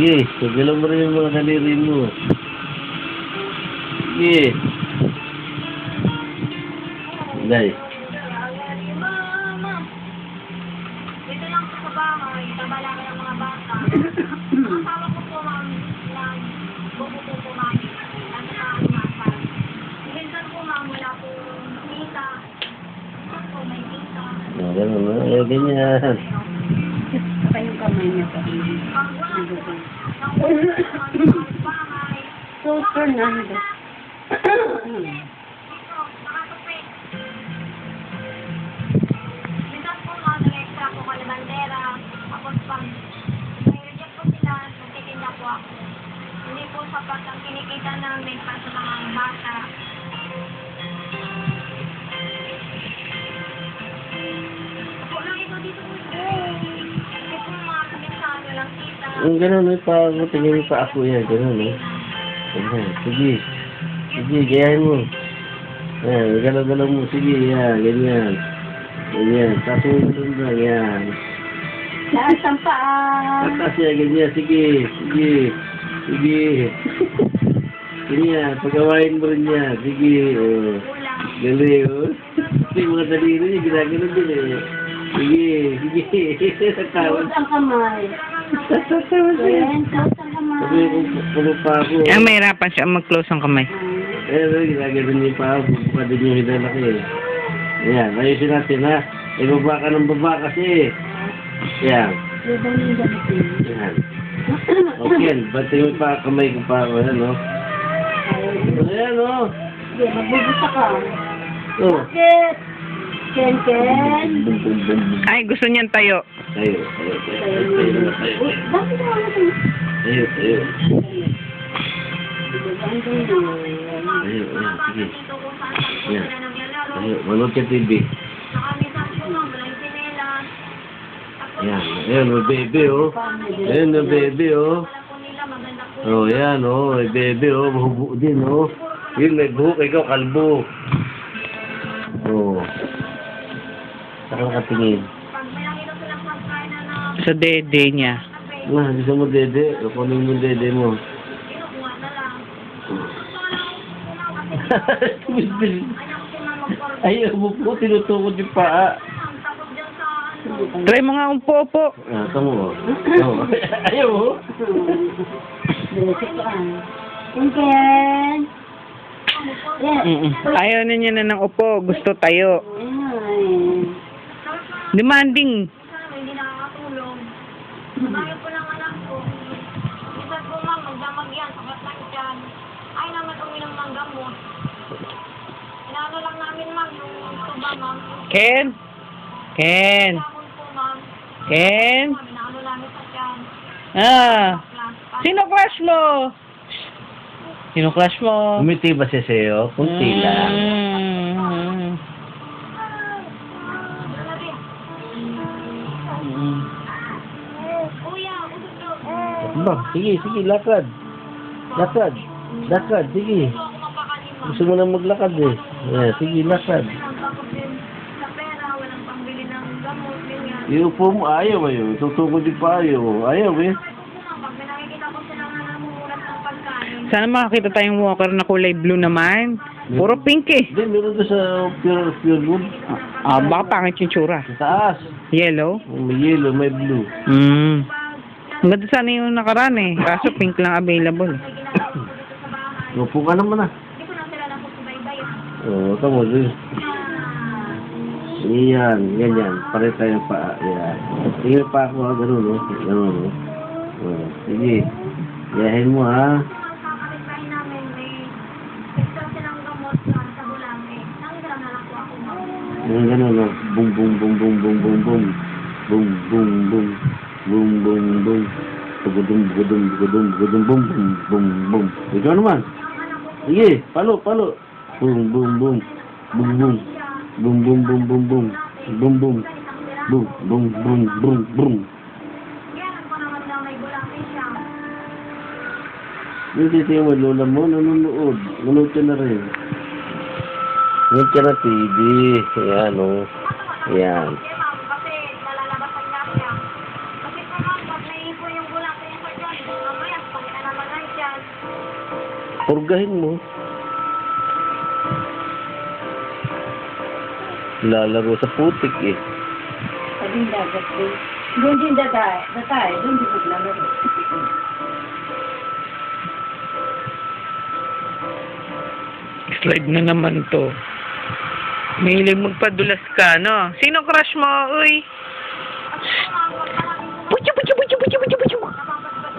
Sige, tagalan mo rin yung mga daliri mo. Sige. Day. Dito lang po sa bahay, tabala ka ng mga bata. Ang asawa ko po, ma'am, buko po, ma'am. Ano na ang mata. Minsan po, ma'am, wala po kita. Minsan po, may kita. Ganun na. Ayaw ganyan. Saka yung kamay niya pa. Pag wala po, nang wala po, bahay. So, Fernando. Dito, nakatupit. Minsan po, ma'am, nag-extra po ka na bandera. Tapos pag may-reject po sila, nagtitinda po ako. Hindi po sapat ang kinikita namin para sa mga bata. Ako lang ito dito po. Kasi po mga kabisado lang kita. Yung ganun, may pa ako. Tingin mo pa ako yan. Ganun, eh. Ganun. Sige. Sige, gayahin mo. Yan, galaw-galaw mo. Sige, yan. Ganyan. Ganyan. Tapos yung ganun lang. Yan. Lahat ang paa. Tatas yan, ganyan. Sige. Sige. Sige. Ganyan. Pagawain mo rin yan. Sige. Oh. Kulang. Galing, oh. Yung mga daliri niya, ginagano din, eh. Sige. Sige. Nagtawad. Close ang kamay. Nagtawad siya. Yan, close ang kamay. Sabi ko, pulo pa ako. Mahirapan siya mag-close ang kamay. Ginagano niya pa ako. Buka din yung hinalaki, eh. Ayan, ayusin natin, ha. Ay, baba ka ng baba kasi. Yan. Yan. Okay, bati mo pa kamay ko pa ako. Ayan, no? Ayan, no? Sige, magbubusa ka. Oh. Bakit? Ken, Ken. Ay, gusto niyan tayo. Tayo, tayo, tayo. Tayo na tayo. Uy, bakit mo ano ito? Tayo, tayo. Ang ganda. Tayo, ayan, sige. Dito kung saan saan Yan. sila naglalaro. Tayo, manood ka TV. Saka minsan po, ma'am, walang sinelas. Tapos, Yan, ayan, may bebe, oh. Ayan, may bebe, oh. wala po nila, maganda po. Oh, yan, oh. May bebe, oh. Mahubo din, oh. Yun, may buhok. Ikaw, kalbo. Oh. Saka nakatingin. Pag may nakita silang pagkain na Sa dede niya. kape, Nah, gusto mo dede. Kunin mo dede mo. kinukuha na lang. Gusto ko lang kumaw kasi ayaw ko na mag-order. Ayaw mo po, tinutukod yung paa. Tapos dyan sa ano, Try mo nga umpo-upo. Ah, tamo mo. Oh. Ayaw mo. Dinisip ko ah. Ken, Ken. Yan. Ayaw na niya na ng upo. Gusto tayo. Ayan. Demanding. sana hindi nakakatulog. Sabayan po ng anak ko. Minsan po, ma'am, magdamag yan, sakat lang dyan. Ay naman uminom ng gamot. Inaano lang namin, ma'am, yung tuba, ma'am. Ken? Ken? Tapon po, ma'am. Ken? Ma'am, inaano namin sa tiyan. Ah. Class. Sino crush mo? Sino crush mo? Umiti ba siya sa'yo? Kunti lang. Mm. Kuya, usok Ba, sige, sige, lakad. Lakad. Lakad, sige. ako mapakanin, ma'am. Gusto mo na maglakad, eh. Yeah, sige, lakad. Tapos din sa pera, walang pangbili ng gamot, ganyan. Iupo mo, ayaw ayaw. Tutukod yung pa ayaw. Ayaw, eh. Pag may nakikita ko sila na namumulat ng pagkain, Sana makakita tayong walker na kulay blue naman. Puro pink eh. Hindi, meron doon sa pure wood. Ah, baka pangit yung tsura. Sa taas. Yellow? May yellow, may blue. Mm. Ang ganda sana yung nakaraan eh. Kaso pink lang available. may ginagawa ko dito sa bahay. Upo ka naman, ah. Hindi ko na sila napusubaybay. Oo, tamo din. Yan, ganyan. Pare tayo pa. Yan. Sige pa ako, ha. Ganun, no? Ganun, no? Oh, sige. Yahin mo, ha. Kakalitbahin namin, may extra silang gamot sa bulangke. Nangiram na lang po ako, ma'am. Yung ganun, no? Boom, boom, boom, boom, boom, boom, boom. Boom, boom, boom. Boom, boom, boom. Bugudum, bugudum, bugudum, bugudum, boom, boom, boom, boom. Ikaw naman. Sige, palo, palo. Boom, boom, boom. Boom, boom. Boom, boom, boom, boom, boom. Boom, boom. Boom, boom, boom, boom, boom. Yan, ako naman daw may bulangke siya. Yung titiyo mo, lola mo, nanonood. Nanonood ka na rin. Nanonood ka na TV. Ayan, o. Ayan. Kasi nalalabasan niya siya. Kasi po, ma'am, pag naipo yung bulangke niya sa dyan, Purgahin mo. Lalaro sa putik eh. Sabi yung dagat din. Doon din datay. Doon din maglalaro. Slide na naman to. Mahilig magpadulas ka, no? Sino crush mo, uy? Puchu, puchu, puchu, puchu, puchu, puchu.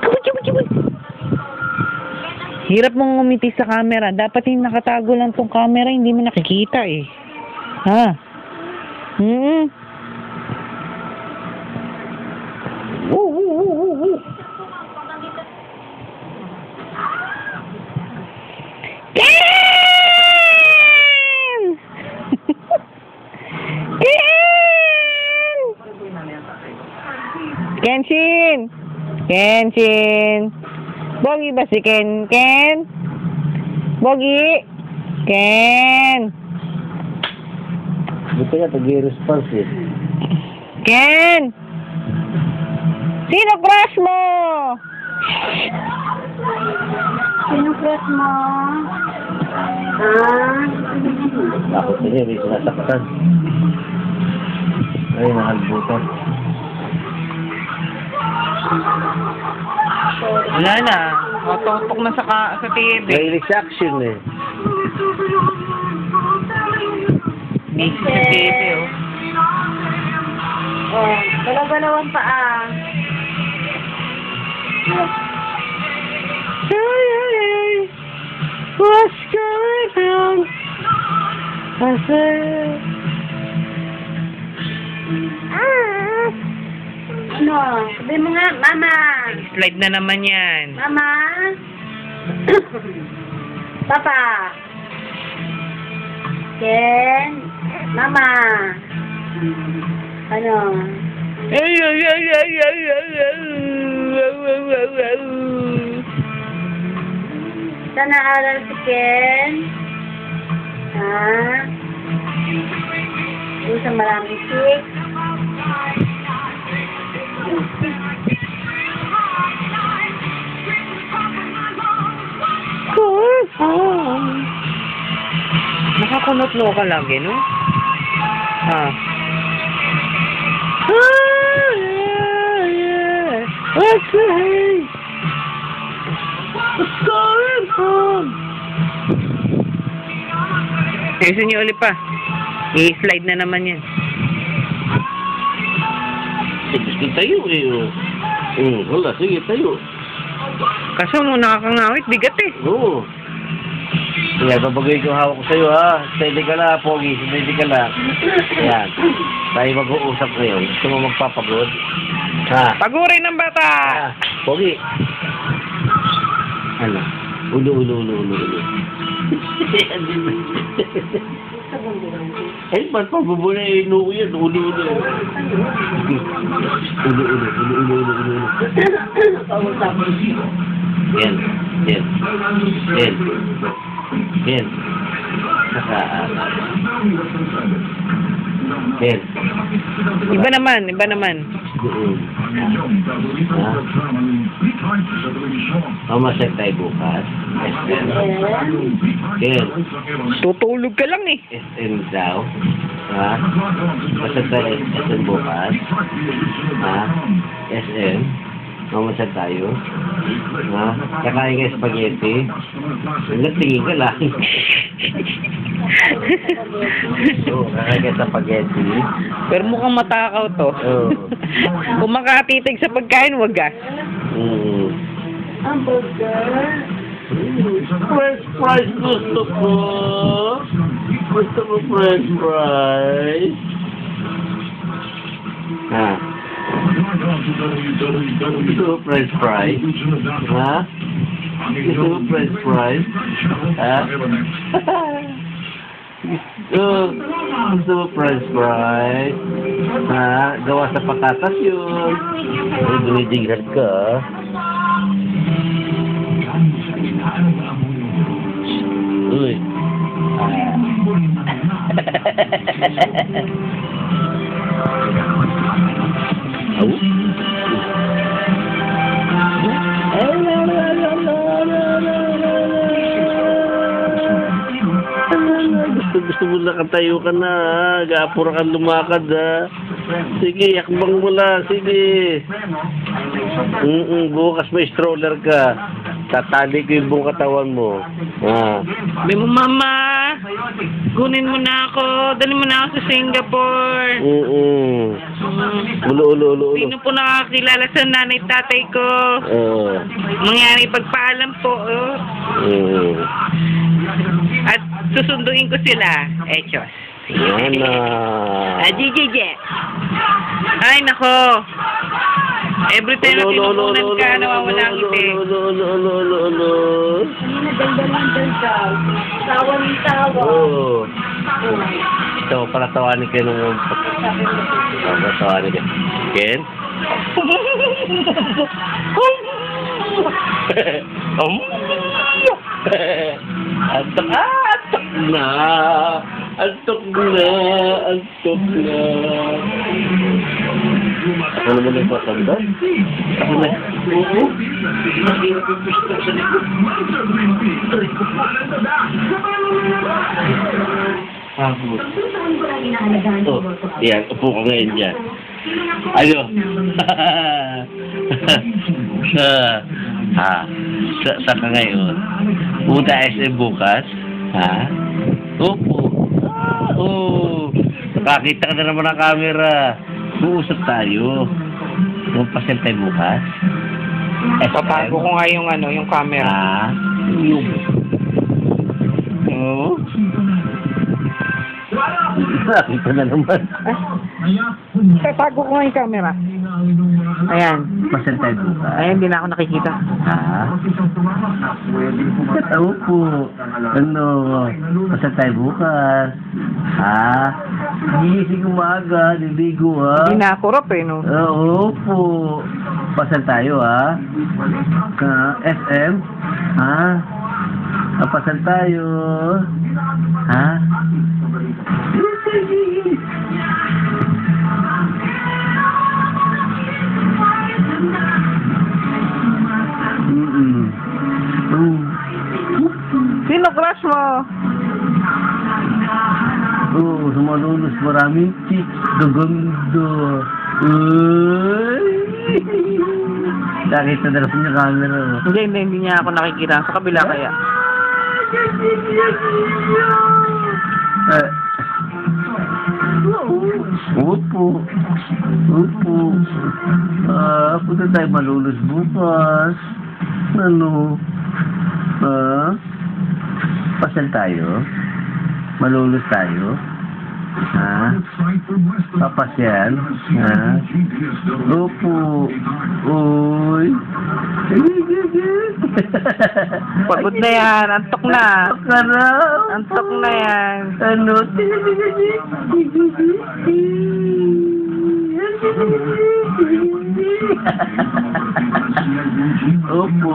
Puchu, puchu, puchu. Hirap mong umiti sa camera. Dapat yung nakatago lang tong camera, hindi mo nakikita eh. Ha? Kenshin! Kenshin! Bogi ba si Ken? Ken? Bogi? Ken? Buti nga, tag-i-response eh. Ken? Sino crush mo? Sino crush mo? Ako sa niya, may sinasaktan. Ay, nahalbutan. Wala na. Matutok na sa TV. Mahilig sa action eh. Mix sa TV, oh. Oh, balaw-balawan pa ah. Hey, what's going on? I said... Ano? Sabi mo nga, Mama. Slide na naman yan. Mama. Papa. Ken. Mama. Ano? Ay, ay, ay, ay, ay, ay, ay. Saan naaral si Ken? Ha? Doon sa maraming sick. Nakakunot-lo ka lagi, no? Ha? What's going on? Ayusin niyo ulit pa. I-slide na naman yan. Gusto tayo eh. Wala, sige tayo. Kaso mo nakakangawit, bigat eh. Oo. Kaya babagay ko hawak ko sa'yo ha. Steady ka lang, Pogi. Steady ka lang. Ayan. Tayo mag-uusap ngayon. Gusto mo magpapagod? Ha? Pagurin ng bata! Pogi. Ano? Ulo. Eh, ba't pabubula eh? Inuwi yan. Ulo. Ulo. Yan. Yan. Iba naman. Doon. Mamasag tayo bukas. Yan. Tutulog ka lang eh. SM daw. Ha? Masag tayo SM bukas. Ha? SM. Mamasag tayo. Ha? Kakain kayo spaghetti. Nagtingin ka lang. Oo, kakain kayo spaghetti. Pero mukhang matakaw to. Oo. Kung makatitig sa pagkain, wag gas. Hamburger. French fries gusto ko. Gusto ko French fries. Ha? Gusto ko French fries. Ha? Gusto ko French fries. Ha? Gusto mo French fries? Ha? Gawa sa patatas yun. Ay, dunidigat ka. Uy. Au. Gusto mo nakatayo ka na, ha? Gapura kang lumakad, ha? Sige, yakbang mo lang. Sige. Bukas may stroller ka. Tatali ko yung buong katawan mo. Ha? Sabi mo, Mama, kunin mo na ako. Dali mo na ako sa Singapore. Ulo. Sino po nakakilala sa nanay tatay ko? Mangyari pagpaalam po. At susunduin ko sila. Echos. Yan na. JJ. Ay, nako. Every time na tinukunan ka, nawawala ang ngiti. Oo. Ito, para tawanin kayo nung... Para tawanin kayo. Ken? Antok na. Ako naman yung patanda. Ako na. Oo. Yan, upo ko ngayon dyan. Ano? Sa ka ngayon? Punta SM bukas? Ha? Opo. Nakakita ka na naman ng camera. Uusap tayo. Magpasel tayo bukas. Patago ko nga yung yung camera. Yung. Oo. Nakita na naman. Tatago ko nga yung camera. Ayan. Pasel tayo bukas. Ayan, hindi na ako nakikita. Opo. Ano? Pasel tayo bukas. Gising umaga, libigo, ha? Hindi na kurap no? Opo. Pasal tayo, ha? SM? Pasal tayo. Ha? Sino crush mo? Sumalulus maraming chicks. Gaganda. Nakita na rin yung camera. Hindi niya ako nakikita. Sa kabila kaya. Opo. Punta tayo malulus bukas. Ano? Pasal tayo? Malulus tayo? Papasyal? Opo. Uy. Pagod na yan. Antok na. Karang. Antok na yan. Ano? Opo.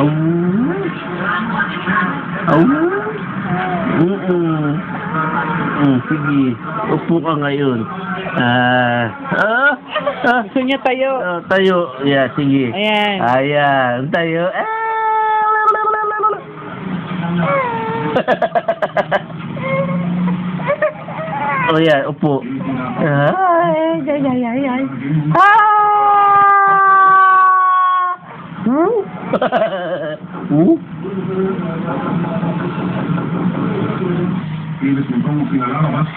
Au. Sige, upo ka ngayon. Gusto niya tayo. Tayo. Yeah, sige. Ayan. Tayo. Yeah, upo. Y les contamos que la lava más